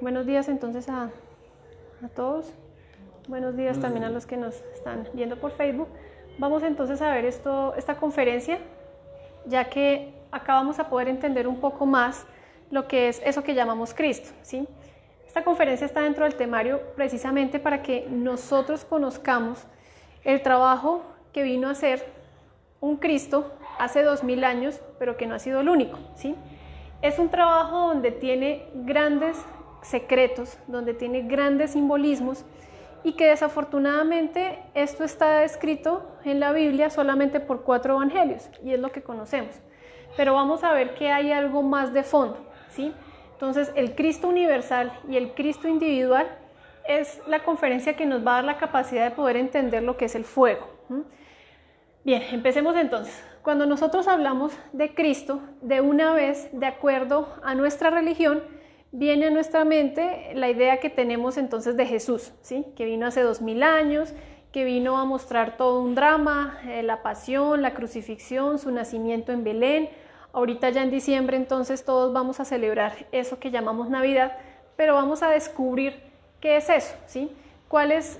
buenos días entonces a todos. Buenos días también a los que nos están viendo por Facebook. Vamos entonces a ver esta conferencia, ya que acá vamos a poder entender un poco más lo que es eso que llamamos Cristo, ¿sí? Esta conferencia está dentro del temario precisamente para que nosotros conozcamos el trabajo que vino a hacer un Cristo hace 2000 años, pero que no ha sido el único, ¿sí? Es un trabajo donde tiene grandes secretos, donde tiene grandes simbolismos y que desafortunadamente esto está escrito en la Biblia solamente por 4 evangelios y es lo que conocemos. Pero vamos a ver que hay algo más de fondo, ¿sí? Entonces, el Cristo universal y el Cristo individual es la conferencia que nos va a dar la capacidad de poder entender lo que es el fuego. Bien, empecemos entonces. Cuando nosotros hablamos de Cristo, de una vez, de acuerdo a nuestra religión, viene a nuestra mente la idea que tenemos entonces de Jesús, ¿sí? Que vino hace 2000 años, que vino a mostrar todo un drama, la pasión, la crucifixión, su nacimiento en Belén. Ahorita ya en diciembre entonces todos vamos a celebrar eso que llamamos Navidad, pero vamos a descubrir qué es eso, ¿sí? ¿Cuál es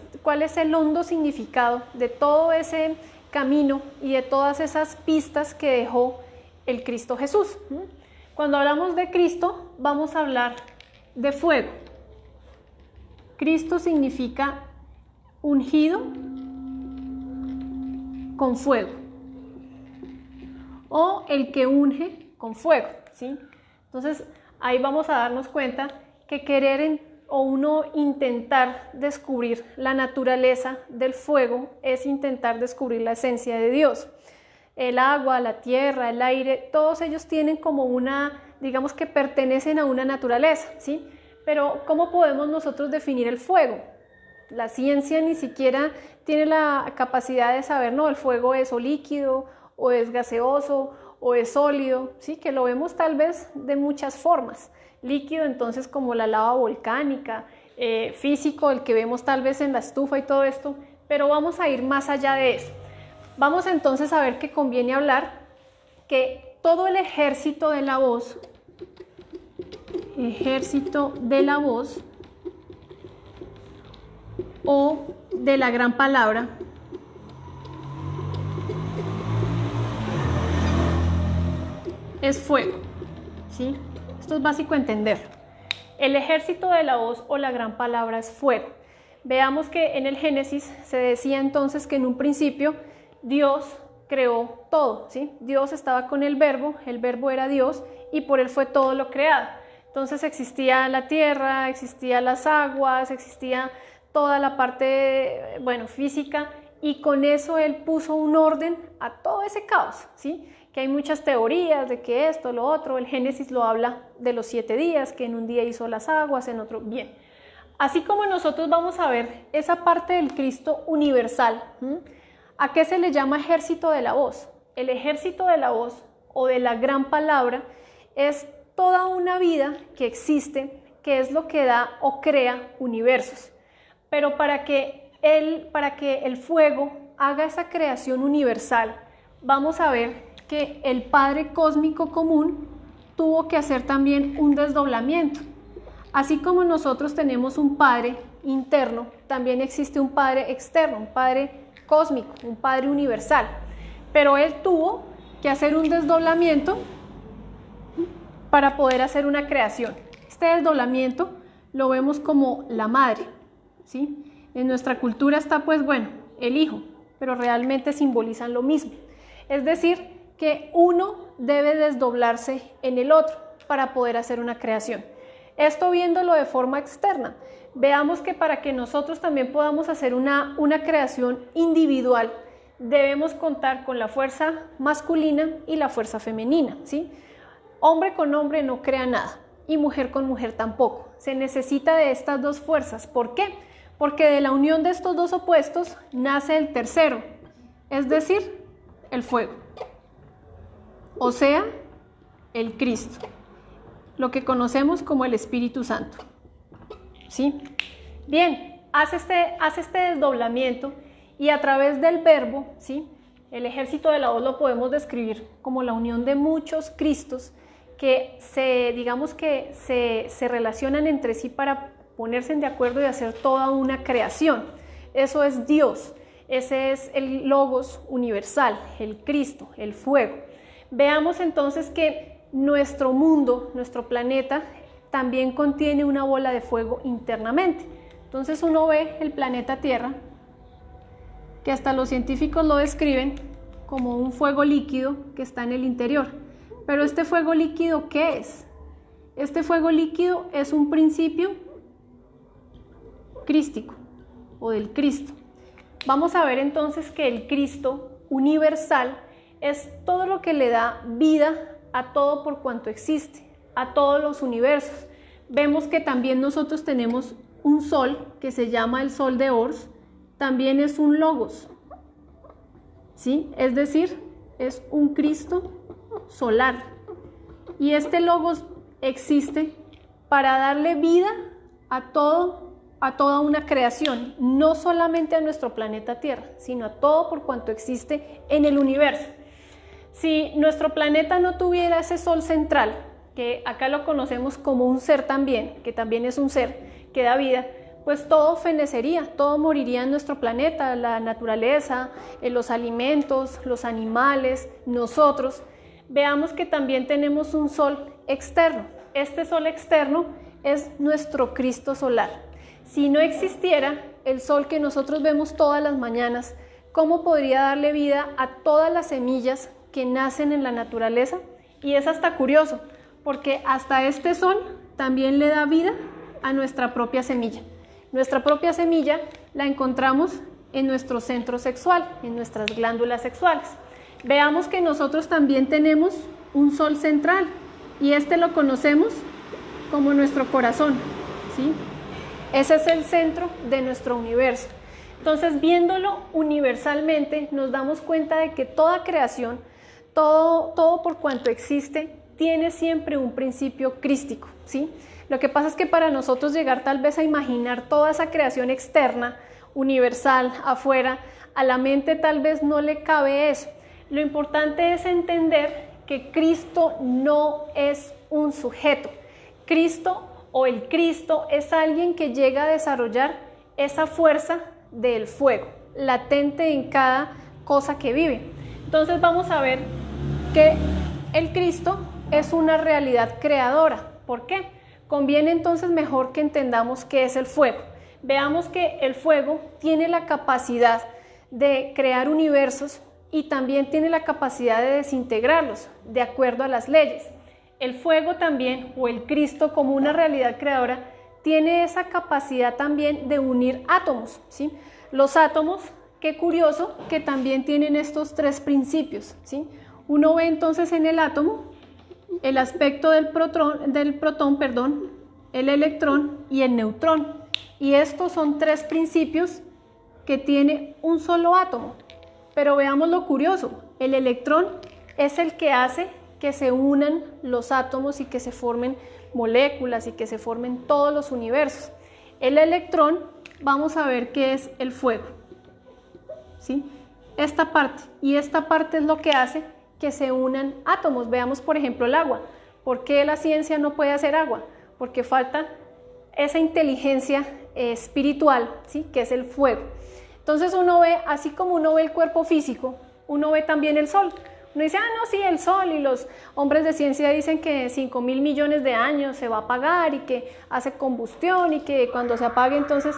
el hondo significado de todo ese camino y de todas esas pistas que dejó el Cristo Jesús? Cuando hablamos de Cristo, vamos a hablar de fuego. Cristo significa ungido con fuego, o el que unge con fuego, ¿sí? Entonces, ahí vamos a darnos cuenta que querer o uno intentar descubrir la naturaleza del fuego es intentar descubrir la esencia de Dios. El agua, la tierra, el aire, todos ellos tienen como digamos que pertenecen a una naturaleza, ¿sí? Pero ¿cómo podemos nosotros definir el fuego? La ciencia ni siquiera tiene la capacidad de saber, no, el fuego es o líquido, o es gaseoso, o es sólido, ¿sí? Que lo vemos tal vez de muchas formas. Líquido entonces como la lava volcánica, físico, el que vemos tal vez en la estufa y todo esto, pero vamos a ir más allá de eso. Vamos entonces a ver que conviene hablar que todo el ejército de la voz o de la gran palabra es fuego, ¿sí? Esto es básico entender. El ejército de la voz o la gran palabra es fuego. Veamos que en el Génesis se decía entonces que en un principio Dios creó todo, ¿sí? Dios estaba con el verbo era Dios y por él fue todo lo creado. Entonces existía la tierra, existían las aguas, existía toda la parte, física, y con eso él puso un orden a todo ese caos, ¿sí? Que hay muchas teorías de que esto, lo otro, el Génesis lo habla de los 7 días, que en un día hizo las aguas, en otro, bien. Así como nosotros vamos a ver esa parte del Cristo universal, ¿a qué se le llama ejército de la voz? El ejército de la voz o de la gran palabra es toda una vida que existe, que es lo que da o crea universos. Pero para que el fuego haga esa creación universal, vamos a ver que el Padre cósmico común tuvo que hacer también un desdoblamiento. Así como nosotros tenemos un Padre interno, también existe un Padre externo, un Padre cósmico, un Padre universal. Pero él tuvo que hacer un desdoblamiento para poder hacer una creación. Este desdoblamiento lo vemos como la madre, ¿sí? En nuestra cultura está el hijo, pero realmente simbolizan lo mismo. Es decir, que uno debe desdoblarse en el otro para poder hacer una creación. Esto viéndolo de forma externa. Veamos que para que nosotros también podamos hacer una creación individual, debemos contar con la fuerza masculina y la fuerza femenina, ¿sí? Hombre con hombre no crea nada y mujer con mujer tampoco. Se necesita de estas dos fuerzas. ¿Por qué? Porque de la unión de estos dos opuestos nace el tercero, es decir, el fuego. O sea, el Cristo, lo que conocemos como el Espíritu Santo, ¿sí? Bien, hace este desdoblamiento y a través del verbo, ¿sí? El ejército de la voz lo podemos describir como la unión de muchos Cristos que digamos que se relacionan entre sí para ponerse de acuerdo y hacer toda una creación. Eso es Dios, ese es el Logos universal, el Cristo, el fuego. Veamos entonces que nuestro mundo, nuestro planeta, también contiene una bola de fuego internamente. Entonces uno ve el planeta Tierra, que hasta los científicos lo describen como un fuego líquido que está en el interior. Pero este fuego líquido, ¿qué es? Este fuego líquido es un principio crístico o del Cristo. Vamos a ver entonces que el Cristo universal es todo lo que le da vida a todo por cuanto existe, a todos los universos. Vemos que también nosotros tenemos un sol que se llama el sol de Ors, también es un logos, ¿sí? Es decir, es un Cristo solar. Y este logos existe para darle vida a toda una creación, no solamente a nuestro planeta Tierra, sino a todo por cuanto existe en el universo. Si nuestro planeta no tuviera ese sol central, que acá lo conocemos como un ser también, que también es un ser que da vida, pues todo fenecería, todo moriría en nuestro planeta, la naturaleza, los alimentos, los animales, nosotros. Veamos que también tenemos un sol externo. Este sol externo es nuestro Cristo solar. Si no existiera el sol que nosotros vemos todas las mañanas, ¿cómo podría darle vida a todas las semillas que nacen en la naturaleza? Y es hasta curioso, porque hasta este sol también le da vida a nuestra propia semilla. Nuestra propia semilla la encontramos en nuestro centro sexual, en nuestras glándulas sexuales. Veamos que nosotros también tenemos un sol central y este lo conocemos como nuestro corazón, ¿sí? Ese es el centro de nuestro universo. Entonces, viéndolo universalmente, nos damos cuenta de que toda creación, todo por cuanto existe, tiene siempre un principio crístico, ¿sí? Lo que pasa es que para nosotros llegar tal vez a imaginar toda esa creación externa, universal, afuera, a la mente tal vez no le cabe eso. Lo importante es entender que Cristo no es un sujeto. Cristo o el Cristo es alguien que llega a desarrollar esa fuerza del fuego, latente en cada cosa que vive. Entonces vamos a ver que el Cristo es una realidad creadora. ¿Por qué? Conviene entonces mejor que entendamos qué es el fuego. Veamos que el fuego tiene la capacidad de crear universos y también tiene la capacidad de desintegrarlos de acuerdo a las leyes. El fuego también, o el Cristo como una realidad creadora, tiene esa capacidad también de unir átomos, ¿sí? Los átomos, qué curioso, que también tienen estos tres principios, ¿sí? Uno ve entonces en el átomo el aspecto del protón, el electrón y el neutrón. Y estos son tres principios que tiene un solo átomo. Pero veamos lo curioso, el electrón es el que hace que se unan los átomos y que se formen moléculas y que se formen todos los universos. El electrón, vamos a ver qué es el fuego, ¿sí? Esta parte, y esta parte es lo que hace que se unan átomos. Veamos por ejemplo el agua. ¿Por qué la ciencia no puede hacer agua? Porque falta esa inteligencia espiritual, ¿sí? Que es el fuego. Entonces uno ve, así como uno ve el cuerpo físico, uno ve también el sol. Uno dice, no, sí, el sol, y los hombres de ciencia dicen que 5.000 millones de años se va a apagar y que hace combustión y que cuando se apague, entonces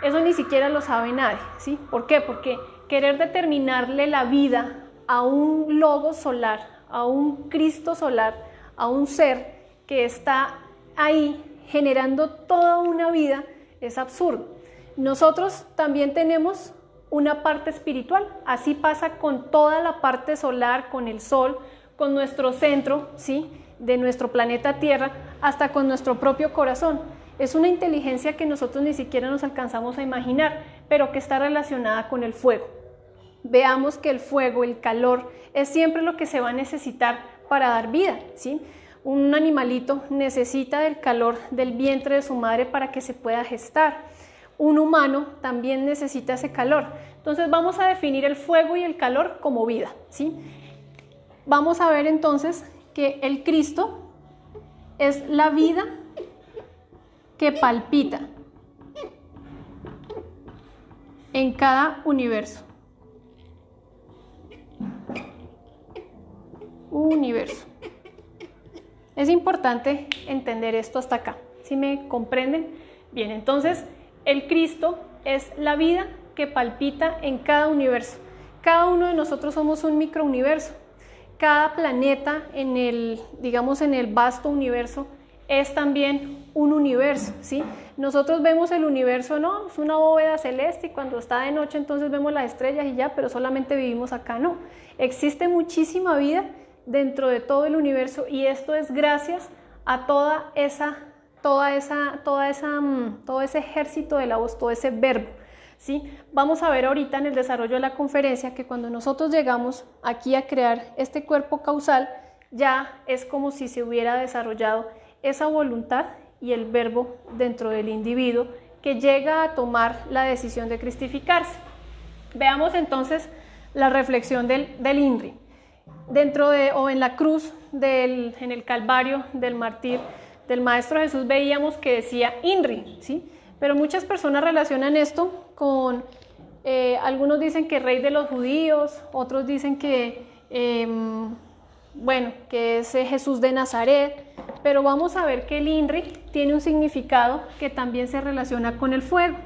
eso ni siquiera lo sabe nadie, ¿sí? ¿Por qué? Porque querer determinarle la vida a un logo solar, a un Cristo solar, a un ser que está ahí generando toda una vida, es absurdo. Nosotros también tenemos una parte espiritual, así pasa con toda la parte solar, con el sol, con nuestro centro, ¿sí? De nuestro planeta Tierra, hasta con nuestro propio corazón. Es una inteligencia que nosotros ni siquiera nos alcanzamos a imaginar, pero que está relacionada con el fuego. Veamos que el fuego, el calor, es siempre lo que se va a necesitar para dar vida, ¿sí? Un animalito necesita del calor del vientre de su madre para que se pueda gestar. Un humano también necesita ese calor. Entonces vamos a definir el fuego y el calor como vida, ¿sí? Vamos a ver entonces que el Cristo es la vida que palpita en cada universo. Universo. Es importante entender esto hasta acá. ¿Sí me comprenden? Bien, entonces el Cristo es la vida que palpita en cada universo. Cada uno de nosotros somos un microuniverso. Cada planeta en el, digamos, en el vasto universo es también un universo, ¿sí? Nosotros vemos el universo, ¿no? Es una bóveda celeste y cuando está de noche entonces vemos las estrellas y ya, pero solamente vivimos acá, no. Existe muchísima vida dentro de todo el universo y esto es gracias a todo ese ejército de la voz, todo ese verbo, ¿sí? Vamos a ver ahorita en el desarrollo de la conferencia que cuando nosotros llegamos aquí a crear este cuerpo causal, ya es como si se hubiera desarrollado esa voluntad y el verbo dentro del individuo que llega a tomar la decisión de cristificarse. Veamos entonces la reflexión del INRI. Dentro de, o en la cruz, en el Calvario del mártir del Maestro Jesús veíamos que decía INRI, ¿sí? Pero muchas personas relacionan esto con, algunos dicen que rey de los judíos, otros dicen que, que es Jesús de Nazaret, pero vamos a ver que el INRI tiene un significado que también se relaciona con el fuego.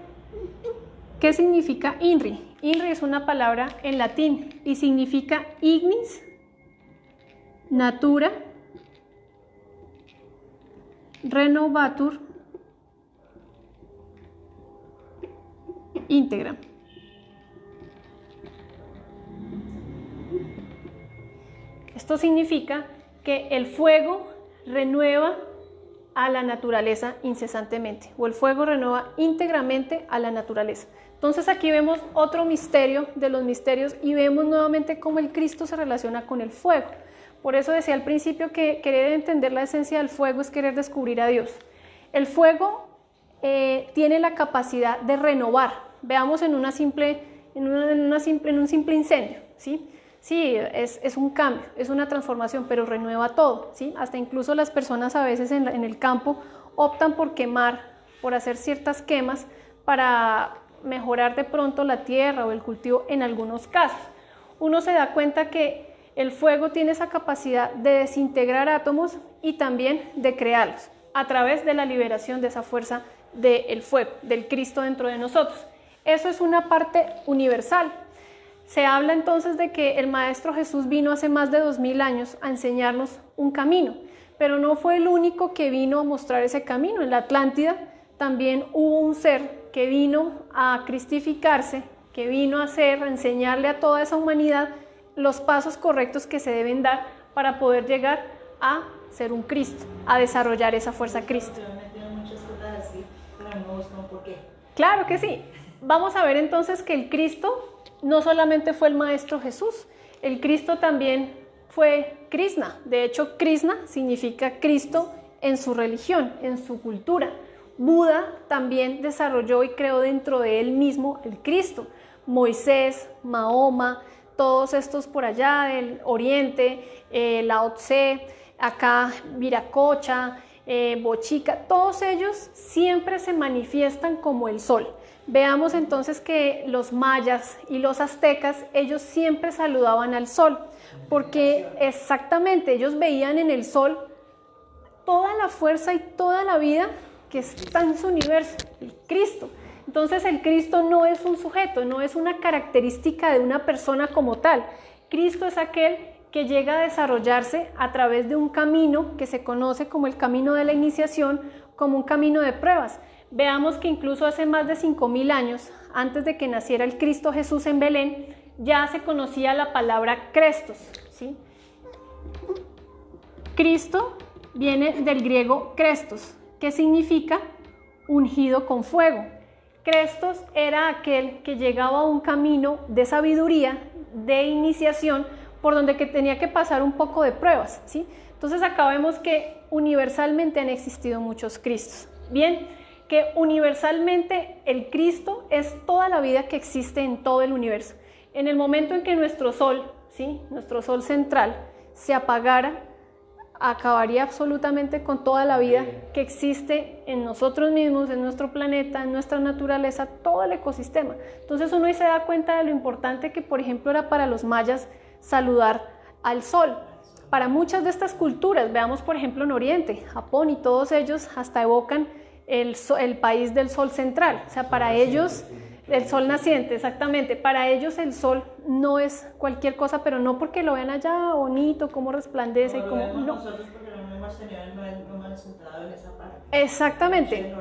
¿Qué significa INRI? INRI es una palabra en latín y significa ignis, natura, renovatur, íntegra. Esto significa que el fuego renueva a la naturaleza incesantemente, o el fuego renueva íntegramente a la naturaleza. Entonces aquí vemos otro misterio de los misterios y vemos nuevamente cómo el Cristo se relaciona con el fuego. Por eso decía al principio que querer entender la esencia del fuego es querer descubrir a Dios. El fuego tiene la capacidad de renovar. Veamos en un simple incendio, ¿sí? Sí, es un cambio, es una transformación, pero renueva todo, ¿sí? Hasta incluso las personas a veces en el campo optan por quemar, por hacer ciertas quemas para mejorar de pronto la tierra o el cultivo en algunos casos. Uno se da cuenta que el fuego tiene esa capacidad de desintegrar átomos y también de crearlos a través de la liberación de esa fuerza del fuego, del Cristo dentro de nosotros. Eso es una parte universal. Se habla entonces de que el Maestro Jesús vino hace más de 2000 años a enseñarnos un camino, pero no fue el único que vino a mostrar ese camino. En la Atlántida también hubo un ser que vino a cristificarse, que vino a enseñarle a toda esa humanidad los pasos correctos que se deben dar para poder llegar a ser un Cristo, a desarrollar esa fuerza Cristo. Claro que sí. Vamos a ver entonces que el Cristo no solamente fue el Maestro Jesús, el Cristo también fue Krishna. De hecho, Krishna significa Cristo en su religión, en su cultura. Buda también desarrolló y creó dentro de él mismo el Cristo. Moisés, Mahoma, todos estos por allá del Oriente, Lao Tse, acá Viracocha, Bochica, todos ellos siempre se manifiestan como el sol. Veamos entonces que los mayas y los aztecas, ellos siempre saludaban al sol, porque exactamente ellos veían en el sol toda la fuerza y toda la vida que está en su universo, el Cristo. Entonces el Cristo no es un sujeto, no es una característica de una persona como tal. Cristo es aquel que llega a desarrollarse a través de un camino que se conoce como el camino de la iniciación, como un camino de pruebas. Veamos que incluso hace más de 5000 años, antes de que naciera el Cristo Jesús en Belén, ya se conocía la palabra Crestos, ¿sí? Cristo viene del griego Crestos, que significa ungido con fuego. Crestos era aquel que llegaba a un camino de sabiduría, de iniciación, por donde que tenía que pasar un poco de pruebas, ¿sí? Entonces acá vemos que universalmente han existido muchos Cristos. Bien, que universalmente el Cristo es toda la vida que existe en todo el universo. En el momento en que nuestro sol, ¿sí?, nuestro sol central, se apagara, acabaría absolutamente con toda la vida que existe en nosotros mismos, en nuestro planeta, en nuestra naturaleza, todo el ecosistema. Entonces uno ahí se da cuenta de lo importante que, por ejemplo, era para los mayas saludar al sol. Para muchas de estas culturas, veamos por ejemplo en Oriente, Japón y todos ellos hasta evocan el país del sol central. O sea, para ellos, el sol naciente, exactamente, para ellos el sol no es cualquier cosa, pero no porque lo vean allá bonito, cómo resplandece y cómo... No. Nosotros porque no hemos tenido, no hemos centrado en esa parte. Exactamente.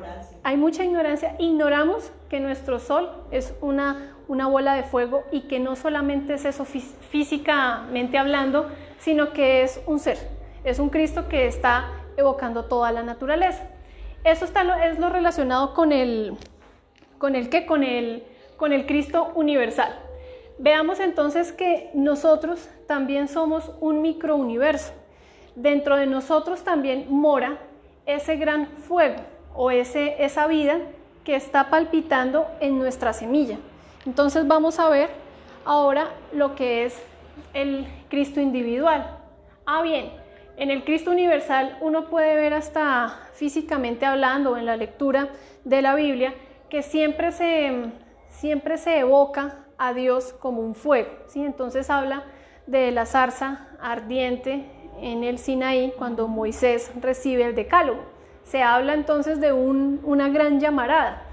Hay mucha ignorancia. Ignoramos que nuestro sol es una bola de fuego y que no solamente es eso físicamente hablando, sino que es un ser, es un Cristo que está evocando toda la naturaleza. Eso es lo relacionado con el Cristo universal. Veamos entonces que nosotros también somos un microuniverso. Dentro de nosotros también mora ese gran fuego o esa vida que está palpitando en nuestra semilla. Entonces vamos a ver ahora lo que es el Cristo individual. Bien, en el Cristo universal uno puede ver hasta físicamente hablando en la lectura de la Biblia que siempre se evoca a Dios como un fuego, ¿sí? Entonces habla de la zarza ardiente en el Sinaí cuando Moisés recibe el decálogo. Se habla entonces de una gran llamarada.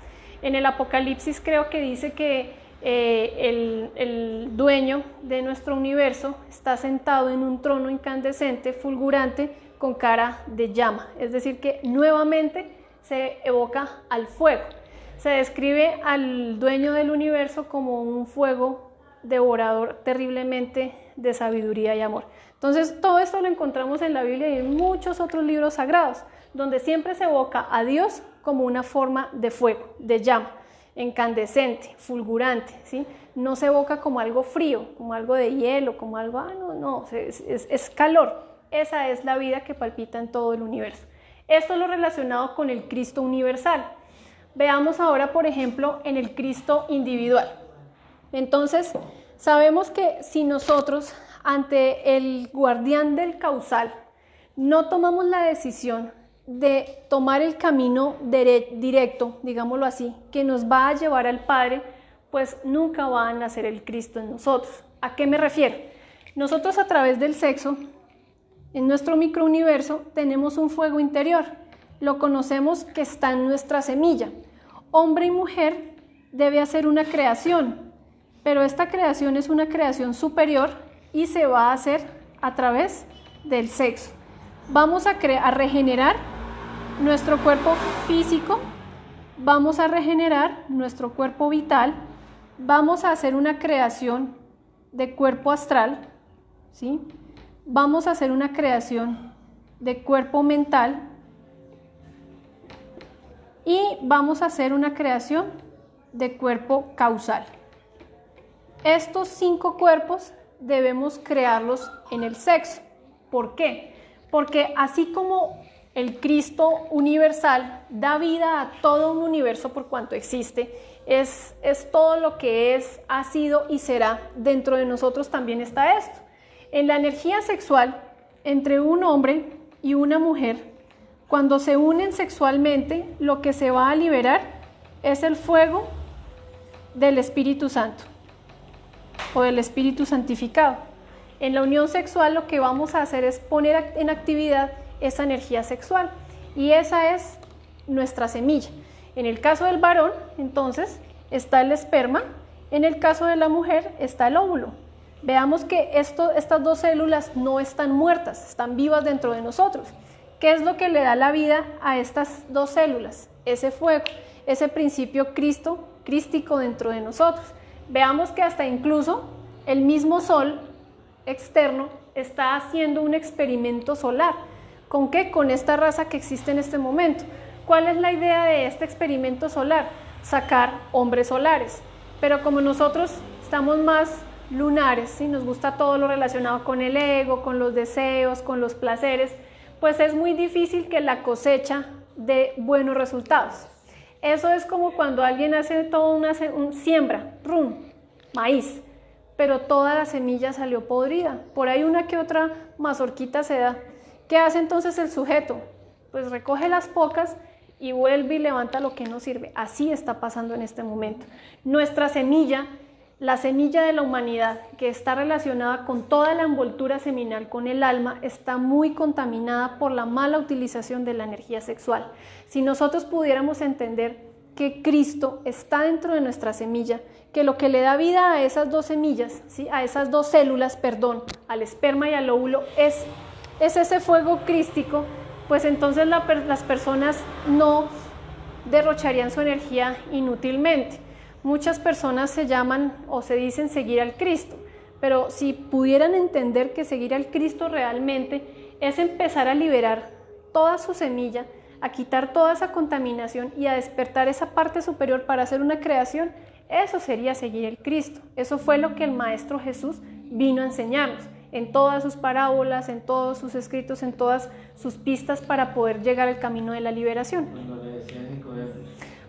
En el Apocalipsis creo que dice que el dueño de nuestro universo está sentado en un trono incandescente, fulgurante, con cara de llama. Es decir, que nuevamente se evoca al fuego. Se describe al dueño del universo como un fuego devorador terriblemente de sabiduría y amor. Entonces, todo esto lo encontramos en la Biblia y en muchos otros libros sagrados, donde siempre se evoca a Dios como una forma de fuego, de llama, incandescente, fulgurante, ¿sí? No se evoca como algo frío, como algo de hielo, como algo, es calor. Esa es la vida que palpita en todo el universo. Esto es lo relacionado con el Cristo universal. Veamos ahora, por ejemplo, en el Cristo individual. Entonces, sabemos que si nosotros, ante el guardián del causal, no tomamos la decisión de tomar el camino directo, digámoslo así, que nos va a llevar al Padre, pues nunca va a nacer el Cristo en nosotros. ¿A qué me refiero? Nosotros a través del sexo, en nuestro microuniverso, tenemos un fuego interior. Lo conocemos que está en nuestra semilla. Hombre y mujer debe hacer una creación, pero esta creación es una creación superior y se va a hacer a través del sexo. Vamos a regenerar nuestro cuerpo físico, vamos a regenerar nuestro cuerpo vital, vamos a hacer una creación de cuerpo astral, ¿sí? Vamos a hacer una creación de cuerpo mental y vamos a hacer una creación de cuerpo causal. Estos 5 cuerpos debemos crearlos en el sexo. ¿Por qué? Porque así como el Cristo universal da vida a todo un universo por cuanto existe, es todo lo que es, ha sido y será. Dentro de nosotros también está esto. En la energía sexual, entre un hombre y una mujer, cuando se unen sexualmente, lo que se va a liberar es el fuego del Espíritu Santo o del Espíritu Santificado. En la unión sexual lo que vamos a hacer es poner en actividad esa energía sexual y esa es nuestra semilla. En el caso del varón, entonces, está el esperma, en el caso de la mujer está el óvulo. Veamos que estas 2 células no están muertas, están vivas dentro de nosotros. ¿Qué es lo que le da la vida a estas 2 células? Ese fuego, ese principio crístico dentro de nosotros. Veamos que hasta incluso el mismo sol externo está haciendo un experimento solar. ¿Con qué? Con esta raza que existe en este momento. ¿Cuál es la idea de este experimento solar? Sacar hombres solares. Pero como nosotros estamos más lunares, ¿sí? Nos gusta todo lo relacionado con el ego, con los deseos, con los placeres, pues es muy difícil que la cosecha dé buenos resultados. Eso es como cuando alguien hace todo un siembra, maíz, pero toda la semilla salió podrida. Por ahí una que otra mazorquita se da. ¿Qué hace entonces el sujeto? Pues recoge las pocas y vuelve y levanta lo que no sirve. Así está pasando en este momento. Nuestra semilla, la semilla de la humanidad, que está relacionada con toda la envoltura seminal, con el alma, está muy contaminada por la mala utilización de la energía sexual. Si nosotros pudiéramos entender que Cristo está dentro de nuestra semilla, que lo que le da vida a esas dos semillas, ¿sí? A esas dos células, perdón, al esperma y al óvulo, es ese fuego crístico, pues entonces las personas no derrocharían su energía inútilmente. Muchas personas se llaman o se dicen seguir al Cristo, pero si pudieran entender que seguir al Cristo realmente es empezar a liberar toda su semilla, a quitar toda esa contaminación y a despertar esa parte superior para hacer una creación, eso sería seguir el Cristo. Eso fue lo que el Maestro Jesús vino a enseñarnos en todas sus parábolas, en todos sus escritos, en todas sus pistas para poder llegar al camino de la liberación. Cuando le decía a Nicodemo.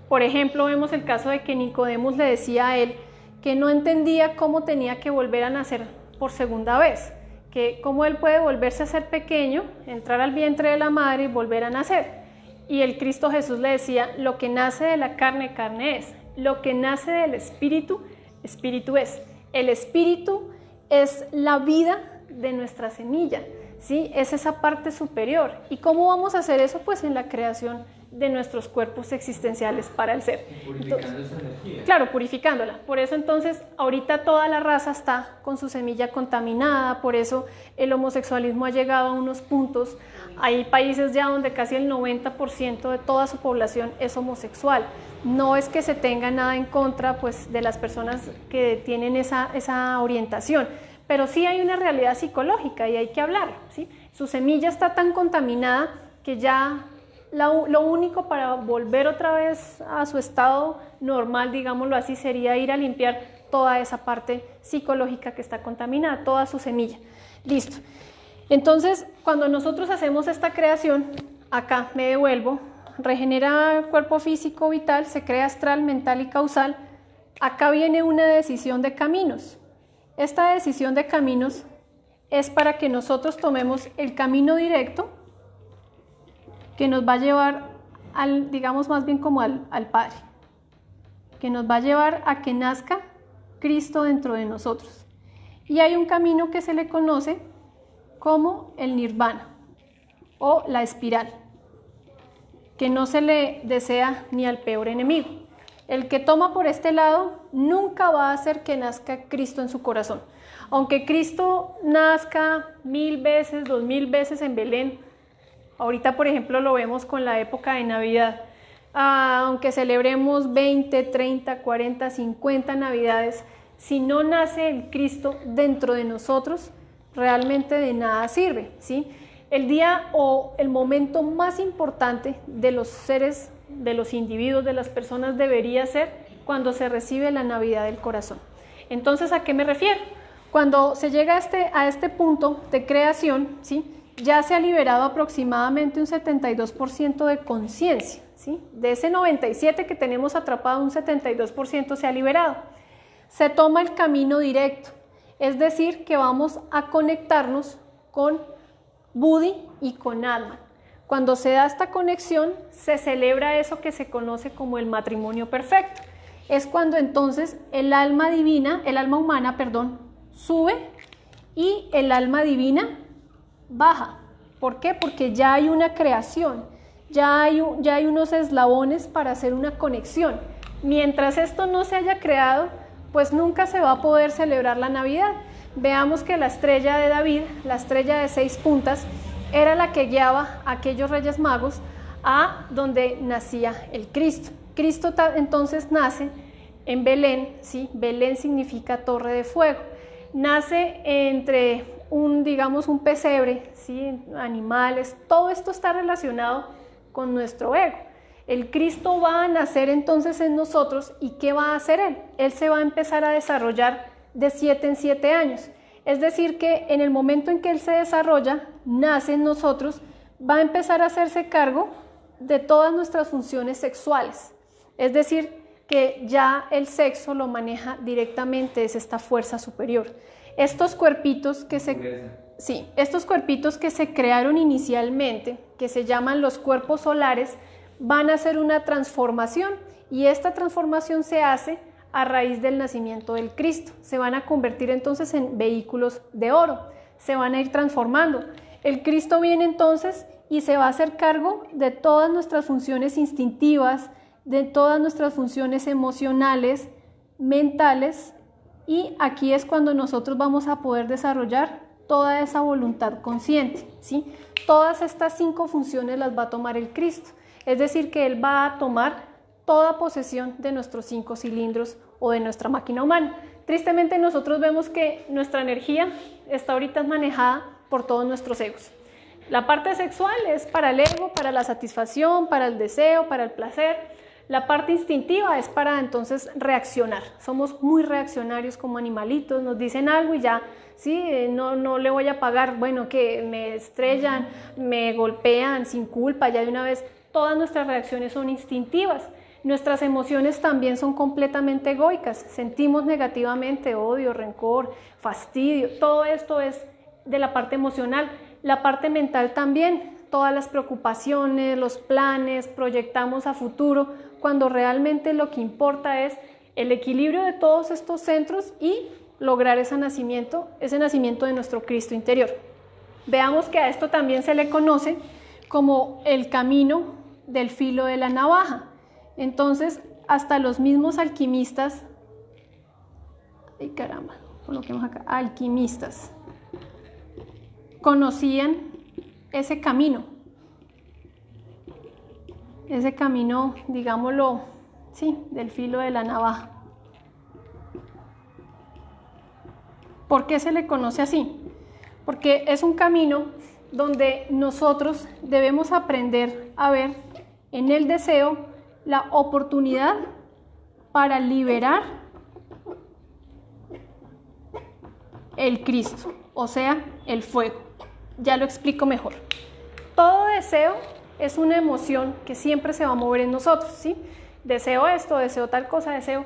Por ejemplo, vemos el caso de que Nicodemos le decía a él que no entendía cómo tenía que volver a nacer por segunda vez, que cómo él puede volverse a ser pequeño, entrar al vientre de la madre y volver a nacer. Y el Cristo Jesús le decía, lo que nace de la carne, carne es. Lo que nace del espíritu, espíritu es. El espíritu es la vida de nuestra semilla, ¿sí? Es esa parte superior. ¿Y cómo vamos a hacer eso? Pues en la creación de nuestros cuerpos existenciales para el ser. Purificando esa energía. Claro, purificándola. Por eso entonces ahorita toda la raza está con su semilla contaminada, por eso el homosexualismo ha llegado a unos puntos. Hay países ya donde casi el 90% de toda su población es homosexual. No es que se tenga nada en contra pues, de las personas que tienen esa orientación, pero sí hay una realidad psicológica y hay que hablar, ¿sí? Su semilla está tan contaminada que ya lo único para volver otra vez a su estado normal, digámoslo así, sería ir a limpiar toda esa parte psicológica que está contaminada, toda su semilla. Listo. Entonces, cuando nosotros hacemos esta creación, acá me devuelvo, regenera cuerpo físico vital, se crea astral, mental y causal. Acá viene una decisión de caminos. Esta decisión de caminos es para que nosotros tomemos el camino directo que nos va a llevar al, digamos más bien como al Padre, que nos va a llevar a que nazca Cristo dentro de nosotros. Y hay un camino que se le conoce como el nirvana o la espiral, que no se le desea ni al peor enemigo. El que toma por este lado nunca va a hacer que nazca Cristo en su corazón. Aunque Cristo nazca 1000 veces, 2000 veces en Belén, ahorita por ejemplo lo vemos con la época de Navidad, aunque celebremos 20, 30, 40, 50 Navidades, si no nace el Cristo dentro de nosotros, realmente de nada sirve, ¿sí? El día o el momento más importante de los seres, de los individuos, de las personas debería ser cuando se recibe la Navidad del corazón. Entonces, ¿a qué me refiero? Cuando se llega a este punto de creación, ¿sí? Ya se ha liberado aproximadamente un 72% de conciencia, ¿sí? De ese 97% que tenemos atrapado, un 72% se ha liberado. Se toma el camino directo, es decir, que vamos a conectarnos con Budi y con Atman. Cuando se da esta conexión, se celebra eso que se conoce como el matrimonio perfecto. Es cuando entonces el alma humana, sube y el alma divina baja. ¿Por qué? Porque ya hay una creación, ya hay unos eslabones para hacer una conexión. Mientras esto no se haya creado, pues nunca se va a poder celebrar la Navidad. Veamos que la estrella de David, la estrella de 6 puntas, era la que guiaba a aquellos reyes magos a donde nacía el Cristo. Cristo entonces nace en Belén, ¿sí? Belén significa torre de fuego. Nace entre un pesebre, ¿sí? Animales, todo esto está relacionado con nuestro ego. El Cristo va a nacer entonces en nosotros, ¿y qué va a hacer Él? Él se va a empezar a desarrollar de 7 en 7 años. Es decir, que en el momento en que Él se desarrolla, nace en nosotros, va a empezar a hacerse cargo de todas nuestras funciones sexuales. Es decir, que ya el sexo lo maneja directamente, es esta fuerza superior. Estos cuerpitos que se... Sí, estos cuerpitos que se crearon inicialmente, que se llaman los cuerpos solares, van a hacer una transformación y esta transformación se hace a raíz del nacimiento del Cristo. Se van a convertir entonces en vehículos de oro, se van a ir transformando. El Cristo viene entonces y se va a hacer cargo de todas nuestras funciones instintivas, de todas nuestras funciones emocionales, mentales, y aquí es cuando nosotros vamos a poder desarrollar toda esa voluntad consciente, ¿sí? Todas estas 5 funciones las va a tomar el Cristo, es decir, que Él va a tomar toda posesión de nuestros 5 cilindros o de nuestra máquina humana. Tristemente nosotros vemos que nuestra energía está ahorita manejada por todos nuestros egos. La parte sexual es para el ego, para la satisfacción, para el deseo, para el placer. La parte instintiva es para entonces reaccionar. Somos muy reaccionarios como animalitos, nos dicen algo y ya, sí, no le voy a pagar, bueno, que me estrellan, me golpean sin culpa, ya de una vez. Todas nuestras reacciones son instintivas. Nuestras emociones también son completamente egoicas. Sentimos negativamente odio, rencor, fastidio. Todo esto es de la parte emocional. La parte mental también. Todas las preocupaciones, los planes, proyectamos a futuro, cuando realmente lo que importa es el equilibrio de todos estos centros y lograr ese nacimiento de nuestro Cristo interior. Veamos que a esto también se le conoce como el camino del filo de la navaja. Entonces, hasta los mismos alquimistas, ay caramba, coloquemos acá, alquimistas, conocían ese camino, digámoslo, sí, del filo de la navaja. ¿Por qué se le conoce así? Porque es un camino donde nosotros debemos aprender a ver en el deseo la oportunidad para liberar el Cristo, o sea, el fuego. Ya lo explico mejor. Todo deseo es una emoción que siempre se va a mover en nosotros, ¿sí? Deseo esto, deseo tal cosa, deseo.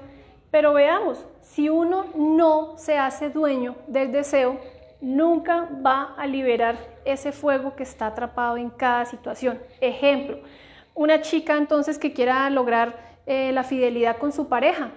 Pero veamos, si uno no se hace dueño del deseo, nunca va a liberar ese fuego que está atrapado en cada situación. Ejemplo, una chica entonces que quiera lograr la fidelidad con su pareja.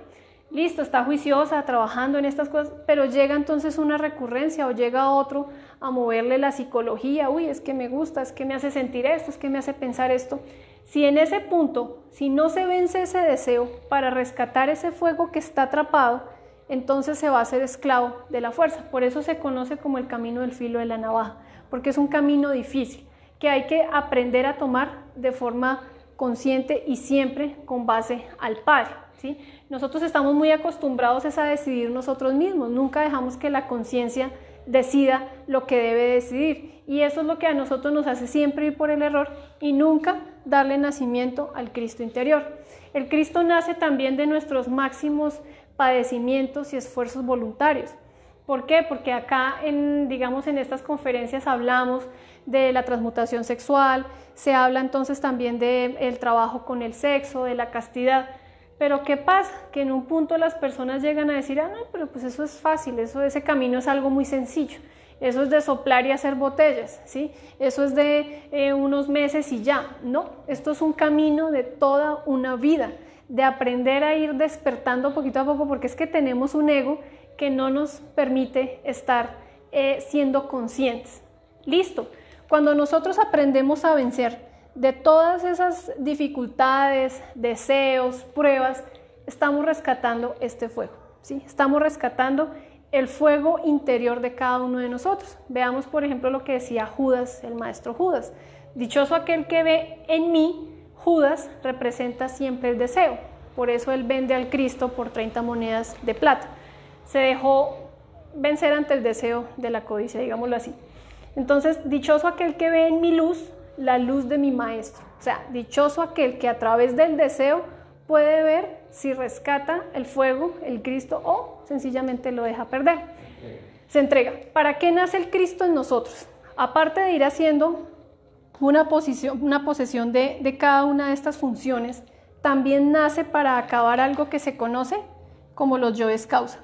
Listo, está juiciosa, trabajando en estas cosas, pero llega entonces una recurrencia o llega otro a moverle la psicología. Uy, es que me gusta, es que me hace sentir esto, es que me hace pensar esto. Si en ese punto, si no se vence ese deseo para rescatar ese fuego que está atrapado, entonces se va a hacer esclavo de la fuerza. Por eso se conoce como el camino del filo de la navaja, porque es un camino difícil que hay que aprender a tomar de forma consciente y siempre con base al Padre, ¿sí? Nosotros estamos muy acostumbrados a decidir nosotros mismos, nunca dejamos que la conciencia decida lo que debe decidir, y eso es lo que a nosotros nos hace siempre ir por el error y nunca darle nacimiento al Cristo interior. El Cristo nace también de nuestros máximos padecimientos y esfuerzos voluntarios. ¿Por qué? Porque acá en estas conferencias hablamos de la transmutación sexual, se habla entonces también del trabajo con el sexo, de la castidad. Pero ¿qué pasa? Que en un punto las personas llegan a decir, no, pero pues eso es fácil, ese camino es algo muy sencillo, eso es de soplar y hacer botellas, ¿sí? Eso es de unos meses y ya. No, esto es un camino de toda una vida, de aprender a ir despertando poquito a poco, porque es que tenemos un ego que no nos permite estar siendo conscientes. Listo, cuando nosotros aprendemos a vencer de todas esas dificultades, deseos, pruebas, estamos rescatando este fuego, ¿sí? Estamos rescatando el fuego interior de cada uno de nosotros. Veamos, por ejemplo, lo que decía Judas, el maestro Judas. Dichoso aquel que ve en mí. Judas representa siempre el deseo, por eso él vende al Cristo por 30 monedas de plata. Se dejó vencer ante el deseo de la codicia, digámoslo así. Entonces, dichoso aquel que ve en mi luz, la luz de mi maestro. O sea, dichoso aquel que a través del deseo puede ver si rescata el fuego, el Cristo, o sencillamente lo deja perder. Se entrega. ¿Para qué nace el Cristo en nosotros? Aparte de ir haciendo una posesión de cada una de estas funciones, también nace para acabar algo que se conoce como los yoes causa.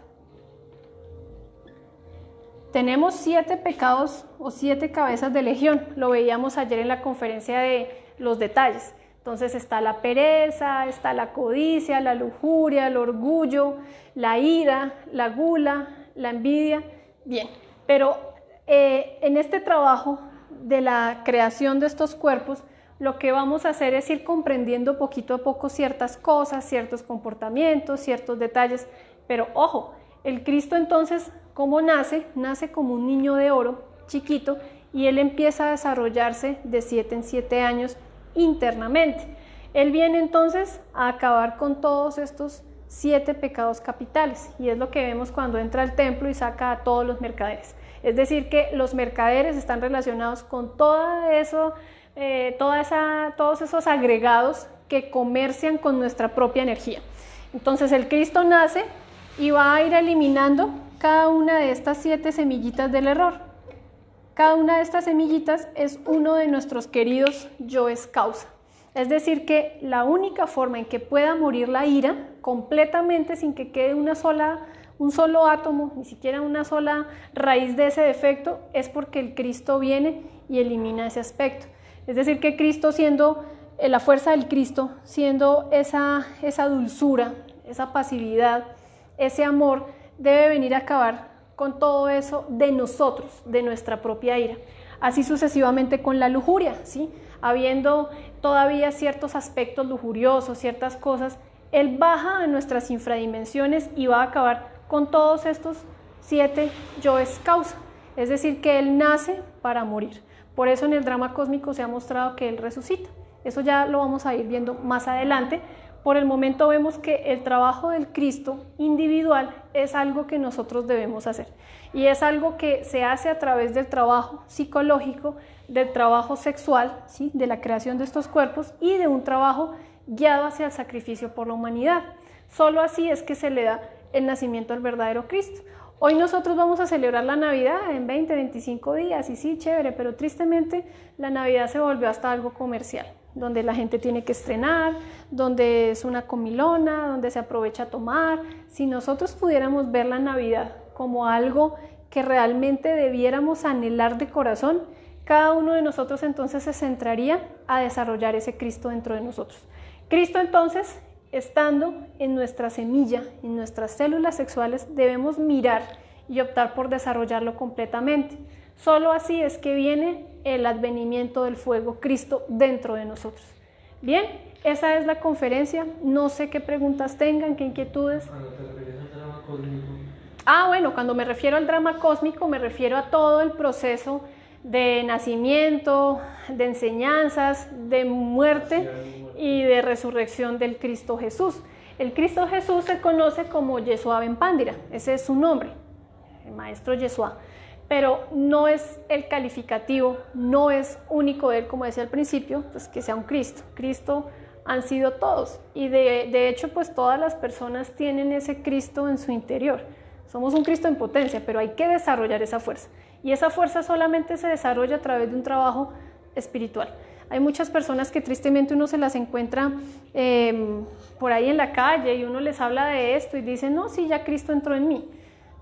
Tenemos 7 pecados o 7 cabezas de legión. Lo veíamos ayer en la conferencia de los detalles. Entonces está la pereza, está la codicia, la lujuria, el orgullo, la ira, la gula, la envidia. Bien, pero en este trabajo de la creación de estos cuerpos, lo que vamos a hacer es ir comprendiendo poquito a poco ciertas cosas, ciertos comportamientos, ciertos detalles. Pero ojo, el Cristo entonces, ¿cómo nace? Nace como un niño de oro, chiquito, y él empieza a desarrollarse de 7 en 7 años internamente. Él viene entonces a acabar con todos estos 7 pecados capitales, y es lo que vemos cuando entra al templo y saca a todos los mercaderes. Es decir, que los mercaderes están relacionados con todos esos agregados que comercian con nuestra propia energía. Entonces el Cristo nace y va a ir eliminando cada una de estas 7 semillitas del error. Cada una de estas semillitas es uno de nuestros queridos yoes causa. Es decir, que la única forma en que pueda morir la ira completamente sin que quede un solo átomo, ni siquiera una sola raíz de ese defecto, es porque el Cristo viene y elimina ese aspecto. Es decir, que Cristo, siendo la fuerza del Cristo, siendo esa dulzura, esa pasividad, ese amor, debe venir a acabar con todo eso de nosotros, de nuestra propia ira. Así sucesivamente con la lujuria, ¿sí? Habiendo todavía ciertos aspectos lujuriosos, ciertas cosas, Él baja a nuestras infradimensiones y va a acabar con todos estos 7 yoes causa. Es decir, que Él nace para morir. Por eso en el drama cósmico se ha mostrado que Él resucita. Eso ya lo vamos a ir viendo más adelante. Por el momento vemos que el trabajo del Cristo individual es algo que nosotros debemos hacer. Y es algo que se hace a través del trabajo psicológico, del trabajo sexual, ¿sí? De la creación de estos cuerpos y de un trabajo guiado hacia el sacrificio por la humanidad. Solo así es que se le da el nacimiento del verdadero Cristo. Hoy nosotros vamos a celebrar la Navidad en 20, 25 días y sí, chévere, pero tristemente la Navidad se volvió hasta algo comercial, donde la gente tiene que estrenar, donde es una comilona, donde se aprovecha a tomar. Si nosotros pudiéramos ver la Navidad como algo que realmente debiéramos anhelar de corazón, cada uno de nosotros entonces se centraría a desarrollar ese Cristo dentro de nosotros. Cristo entonces, estando en nuestra semilla, en nuestras células sexuales, debemos mirar y optar por desarrollarlo completamente. Solo así es que viene el advenimiento del fuego Cristo dentro de nosotros. Bien, esa es la conferencia. No sé qué preguntas tengan, qué inquietudes. Cuando te refieres al drama cósmico. Bueno, cuando me refiero al drama cósmico, me refiero a todo el proceso de nacimiento, de enseñanzas, de muerte y de resurrección del Cristo Jesús. El Cristo Jesús se conoce como Yeshua ben Pandira, ese es su nombre, el maestro Yeshua, pero no es el calificativo, no es único de él, como decía al principio, pues que sea un Cristo. Cristo han sido todos y de hecho pues todas las personas tienen ese Cristo en su interior. Somos un Cristo en potencia, pero hay que desarrollar esa fuerza. Y esa fuerza solamente se desarrolla a través de un trabajo espiritual. Hay muchas personas que tristemente uno se las encuentra por ahí en la calle y uno les habla de esto y dicen, no, sí, ya Cristo entró en mí.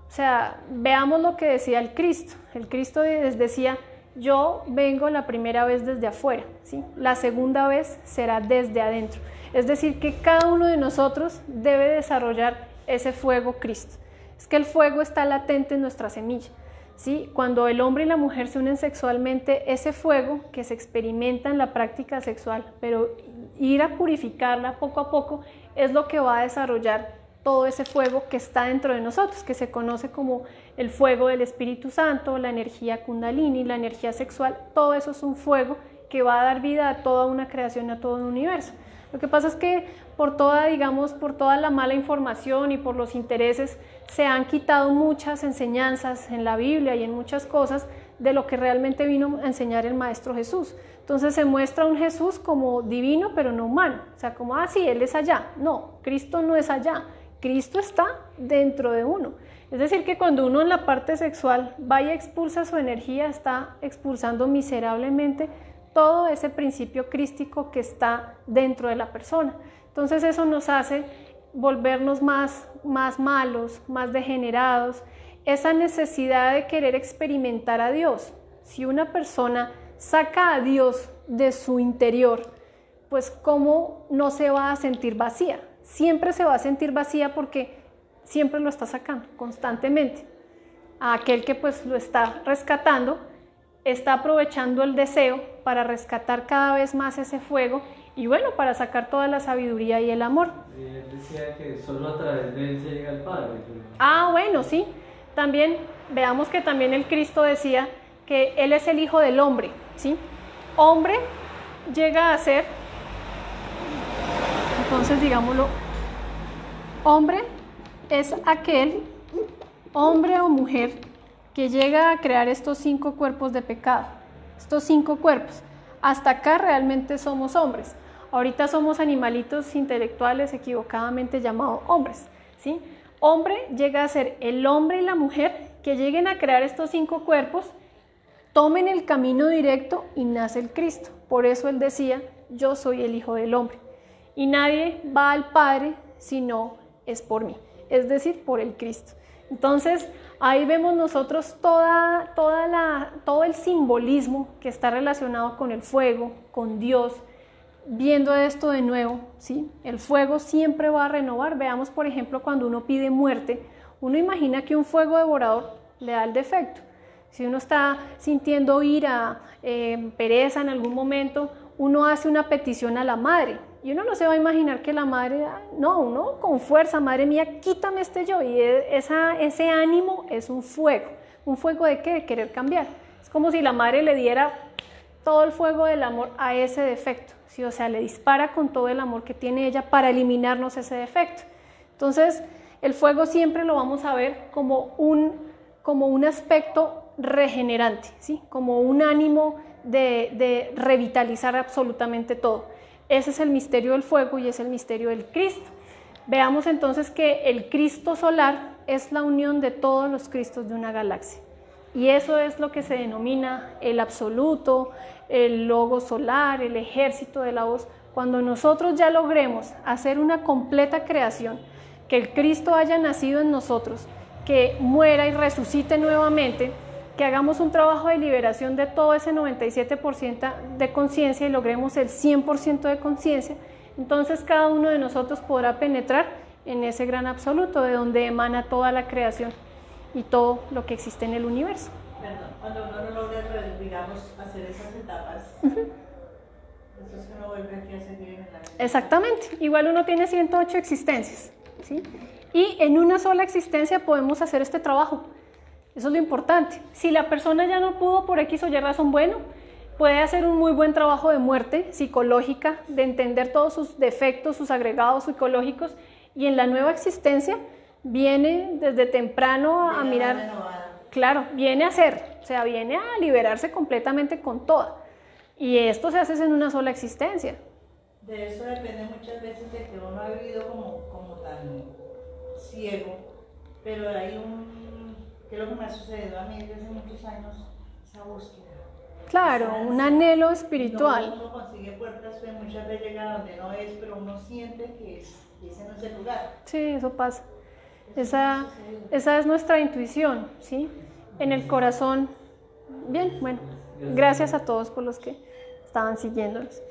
O sea, veamos lo que decía el Cristo. El Cristo les decía, yo vengo la primera vez desde afuera, ¿sí? La segunda vez será desde adentro. Es decir, que cada uno de nosotros debe desarrollar ese fuego Cristo. Es que el fuego está latente en nuestra semilla, ¿sí? Cuando el hombre y la mujer se unen sexualmente, ese fuego que se experimenta en la práctica sexual, pero ir a purificarla poco a poco, es lo que va a desarrollar todo ese fuego que está dentro de nosotros, que se conoce como el fuego del Espíritu Santo, la energía Kundalini, la energía sexual. Todo eso es un fuego que va a dar vida a toda una creación, a todo un universo. Lo que pasa es que por toda la mala información y por los intereses se han quitado muchas enseñanzas en la Biblia y en muchas cosas de lo que realmente vino a enseñar el Maestro Jesús. Entonces se muestra un Jesús como divino pero no humano. O sea, como, sí, Él es allá. No, Cristo no es allá. Cristo está dentro de uno. Es decir, que cuando uno en la parte sexual va y expulsa su energía, está expulsando miserablemente todo ese principio crístico que está dentro de la persona. Entonces eso nos hace volvernos más malos, más degenerados, esa necesidad de querer experimentar a Dios. Si una persona saca a Dios de su interior, pues ¿cómo no se va a sentir vacía? Siempre se va a sentir vacía porque siempre lo está sacando constantemente. A aquel que pues lo está rescatando, está aprovechando el deseo para rescatar cada vez más ese fuego y bueno, para sacar toda la sabiduría y el amor. Él decía que solo a través de él se llega al Padre. Ah, bueno, sí. También veamos que también el Cristo decía que Él es el Hijo del Hombre, ¿sí? Hombre llega a ser, entonces digámoslo, hombre es aquel hombre o mujer que llega a crear estos 5 cuerpos de pecado, estos 5 cuerpos. Hasta acá realmente somos hombres. Ahorita somos animalitos intelectuales equivocadamente llamados hombres, ¿sí? Hombre llega a ser el hombre y la mujer que lleguen a crear estos 5 cuerpos, tomen el camino directo y nace el Cristo. Por eso Él decía, yo soy el Hijo del Hombre. Y nadie va al Padre si no es por mí, es decir, por el Cristo. Entonces, ahí vemos nosotros todo el simbolismo que está relacionado con el fuego, con Dios, viendo esto de nuevo, ¿sí? El fuego siempre va a renovar. Veamos, por ejemplo, cuando uno pide muerte, uno imagina que un fuego devorador le da el defecto. Si uno está sintiendo ira, pereza en algún momento, uno hace una petición a la madre y uno no se va a imaginar que la madre, no, uno con fuerza, madre mía, quítame este yo, y ese ánimo es un fuego ¿de qué? De querer cambiar. Es como si la madre le diera todo el fuego del amor a ese defecto, ¿sí? O sea, le dispara con todo el amor que tiene ella para eliminarnos ese defecto. Entonces, el fuego siempre lo vamos a ver como un aspecto regenerante, ¿sí? Como un ánimo de revitalizar absolutamente todo. Ese es el misterio del fuego y es el misterio del Cristo. Veamos entonces que el Cristo solar es la unión de todos los Cristos de una galaxia. Y eso es lo que se denomina el absoluto, el logos solar, el ejército de la voz. Cuando nosotros ya logremos hacer una completa creación, que el Cristo haya nacido en nosotros, que muera y resucite nuevamente, que hagamos un trabajo de liberación de todo ese 97% de conciencia y logremos el 100% de conciencia, entonces cada uno de nosotros podrá penetrar en ese gran absoluto de donde emana toda la creación y todo lo que existe en el universo. Perdón, cuando uno no logra, digamos, hacer esas etapas, entonces uno vuelve aquí a seguir en la vida. Exactamente, igual uno tiene 108 existencias, ¿sí? Y en una sola existencia podemos hacer este trabajo. Eso es lo importante. Si la persona ya no pudo por X o Y razón, bueno, puede hacer un muy buen trabajo de muerte psicológica, de entender todos sus defectos, sus agregados psicológicos, y en la nueva existencia viene desde temprano a mirar, claro, viene a hacer, o sea, viene a liberarse completamente con toda. Y esto se hace en una sola existencia. De eso depende muchas veces de que uno ha vivido como tan ciego, pero hay que es lo que me ha sucedido a mí desde hace muchos años, esa búsqueda. Claro, un anhelo espiritual. Uno consigue puertas, pues muchas veces llega donde no es, pero uno siente que ese no es el lugar. Sí, eso pasa. Esa es nuestra intuición, ¿sí? En el corazón. Bien, bueno, gracias a todos por los que estaban siguiéndonos.